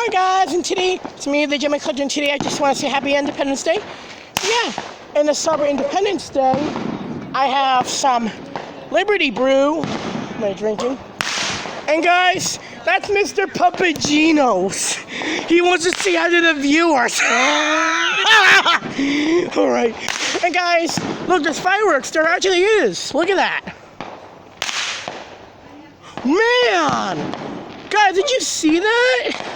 Hi guys, and today it's me, the Jimmy Collector, and today I just want to say Happy Independence Day. Yeah, and to celebrate Independence Day, I have some Liberty Brew I'm drinking. And guys, that's Mr. Papagino's. He wants to say hi to the viewers. Alright. And guys, look, there's fireworks. There actually is. Look at that. Man! Guys, did you see that?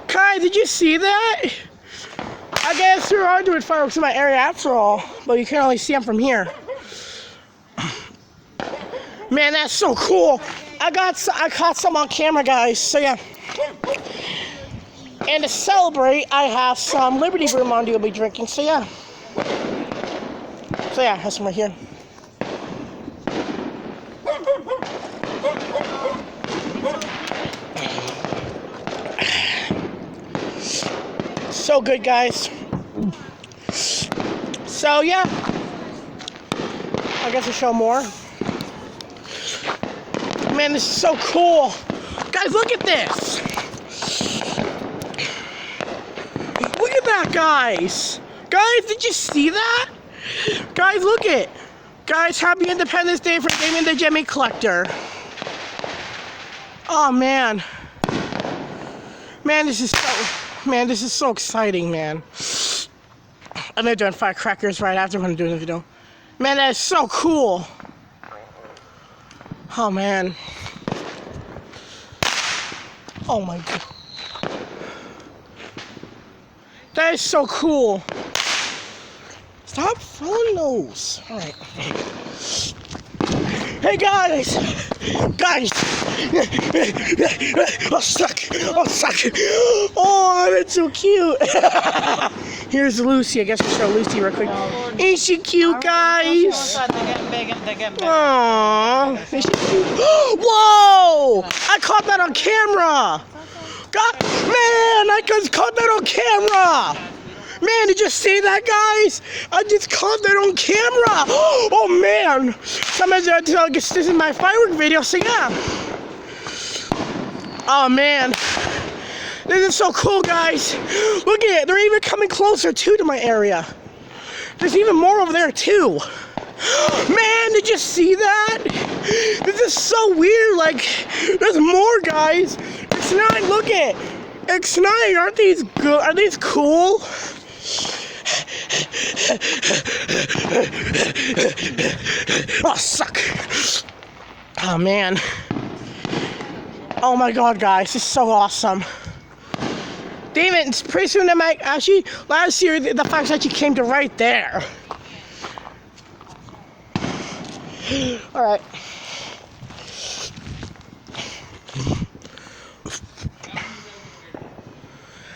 Guys, did you see that? I guess there are doing fireworks in my area after all, but you can only see them from here. Man, that's so cool. I caught some on camera, guys, so yeah. And to celebrate, I have some Liberty Brew Monty will be drinking, so yeah. So yeah, that's some right here. So good, guys. So yeah, I guess I'll show more. Man, this is so cool. Guys, look at this. Look at that, guys. Guys, did you see that? Guys, look it. Guys, happy Independence Day for Damien the Jimmy Collector. Oh man. Man, this is so exciting, man. And they're doing firecrackers right after when I'm doing the video. Man, that is so cool. Oh man. Oh my god. That is so cool. Stop throwing those. Alright. Hey guys! Guys! Oh, suck! Oh, suck! Oh, that's so cute! Here's Lucy. I guess we'll show Lucy real quick. Ain't she cute, guys? Aww. Ain't she cute? Whoa! I caught that on camera! God, man, I just caught that on camera! Man, did you see that, guys? I just caught that on camera! Oh, man! Somebody's I guess this is my firework video, so yeah. Oh, man. This is so cool, guys. Look at it. They're even coming closer, too, to my area. There's even more over there, too. Man, did you see that? This is so weird. Like, there's more, guys. X9, look at it. X9, aren't these good? Are these cool? Oh, suck. Oh, man. Oh, my God, guys. This is so awesome. David, it's pretty soon I might actually, last year, the fox actually came to right there. All right.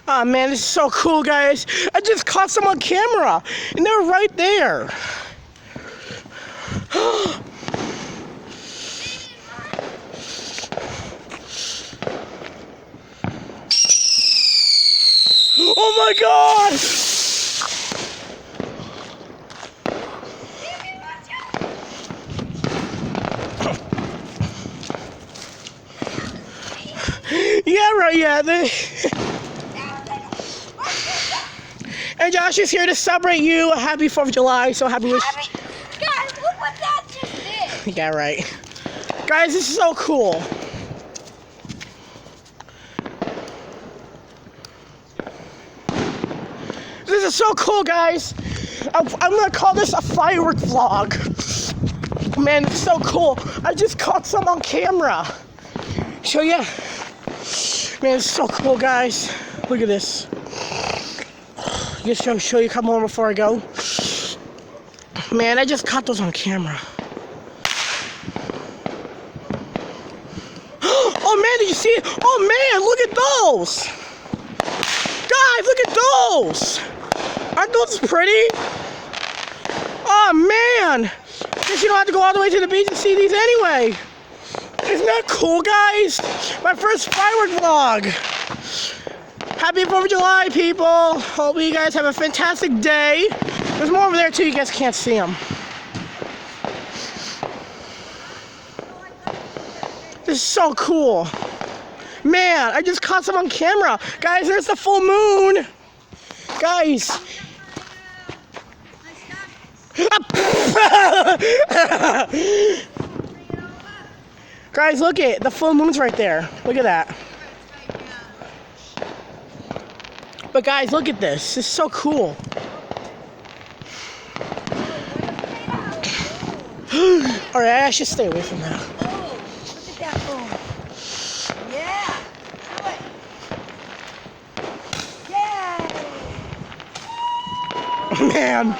Oh man, this is so cool, guys. I just caught some on camera, and they were right there. Oh my God! Yeah, right, yeah. And Josh is here to celebrate you. A happy 4th of July. So happy wish. Guys, look what that just did. Yeah, right. Guys, this is so cool. This is so cool, guys. I'm gonna call this a firework vlog. Man, it's so cool. I just caught some on camera. So yeah. Man, it's so cool, guys. Look at this. Just to show you a couple more before I go. Man, I just caught those on camera. Oh man, did you see it? Oh man, look at those! Guys, look at those! Aren't those pretty? Oh man! Guess you don't have to go all the way to the beach to see these anyway. Isn't that cool, guys? My first firework vlog. Happy 4th of July, people. Hope you guys have a fantastic day. There's more over there, too. You guys can't see them. This is so cool. Man, I just caught some on camera. Guys, there's the full moon. Guys. Guys, look at the full moon's right there. Look at that. But guys, look at this. This is so cool. Alright, I should stay away from that. Oh, look at that phone. Yeah. Do it. Yay. Man.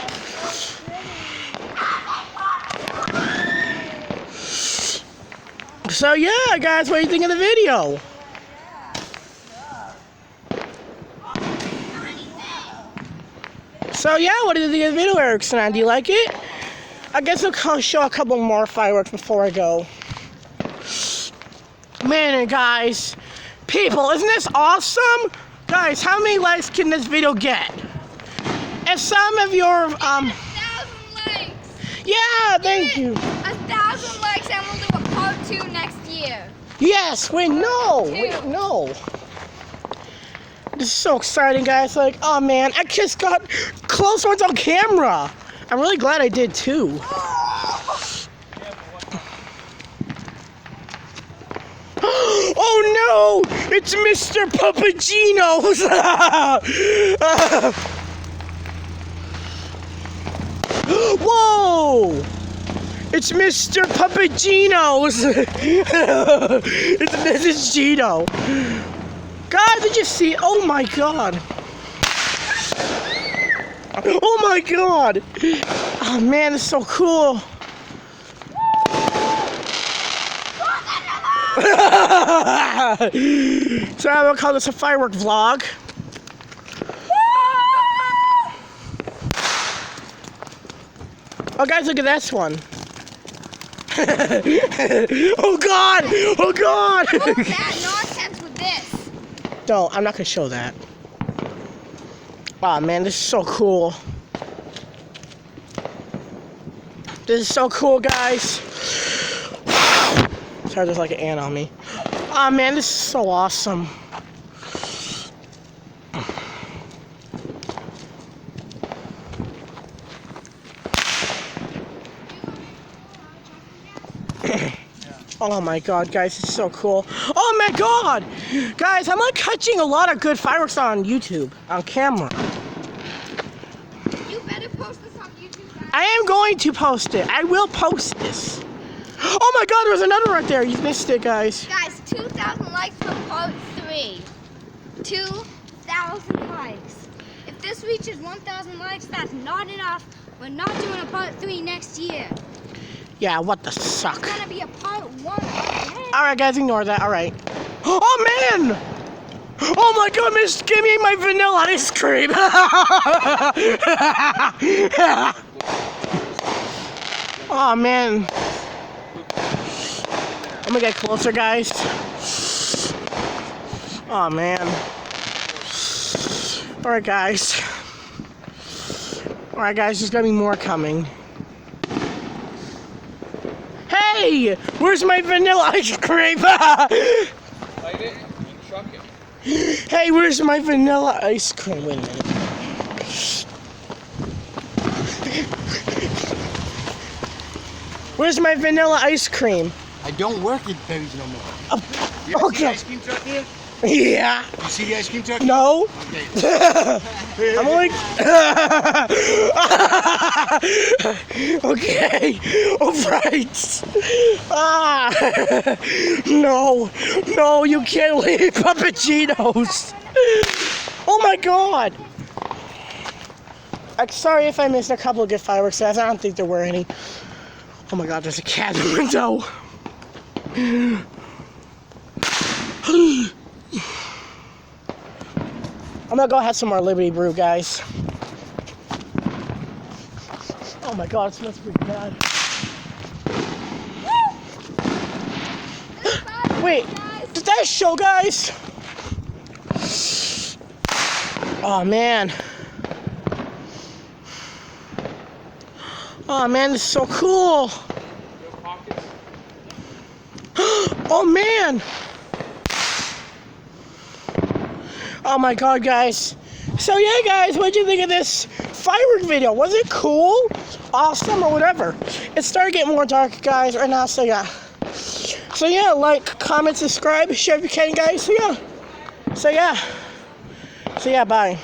So yeah, guys, what do you think of the video? So yeah, what do you think of the video, Erickson? Do you like it? I guess I'll show a couple more fireworks before I go. Man, guys, people, isn't this awesome? Guys, how many likes can this video get? If some of your 1,000 likes. yeah, thank you. 1,000 likes, and we'll do a part 2 next year. Yes, wait, no, This is so exciting, guys. Like, oh man, I just got close ones on camera. I'm really glad I did too. Oh no! It's Mr. Papagino's! Whoa! It's Mr. Papagino's! It's Mrs. Gino. Guys, did you see? Oh my god! Oh my god! Oh man, it's so cool! So I'm gonna call this a firework vlog. Oh guys, look at this one. Oh god! Oh god! What's that nonsense with this? Don't, I'm not gonna show that. Oh man, this is so cool. This is so cool, guys. Sorry, there's like an ant on me. Oh man, this is so awesome. Oh my god, guys, it's so cool. Oh my god! Guys, I'm like catching a lot of good fireworks on YouTube, on camera. You better post this on YouTube, guys. I am going to post it. I will post this. Oh my god, there's another right there. You missed it, guys. Guys, 2,000 likes for part 3. 2,000 likes. If this reaches 1,000 likes, that's not enough. We're not doing a part 3 next year. Yeah, what the suck. It's gonna be a part 1 again. Alright, guys, ignore that. Alright. Oh man! Oh my god, miss, give me my vanilla ice cream! Oh man. I'm gonna get closer, guys. Oh man. Alright, guys. Alright, guys, there's gonna be more coming. Hey! Where's my vanilla ice cream? Light it and chuck it. Hey, where's my vanilla ice cream? Wait a minute. Where's my vanilla ice cream? I don't work at Benny's no more. Oh, You ever see okay. the ice cream truck here? Yeah. You see the ice cream truck? No. Okay. I'm like. Okay. All right. Ah. No. No, you can't leave Papagino's. Oh my god. I'm sorry if I missed a couple of good fireworks. I don't think there were any. Oh my god, there's a cat in the window. I'm gonna go have some more Liberty Brew, guys. Oh my god, it smells pretty bad. Wait, did that show, guys? Oh man. Oh man, this is so cool. Oh man. Oh my god, guys. So yeah, guys, what did you think of this firework video? Was it cool? Awesome or whatever? It started getting more dark, guys, right now, so yeah. So yeah, like, comment, subscribe, share if you can, guys. So yeah. So yeah, bye.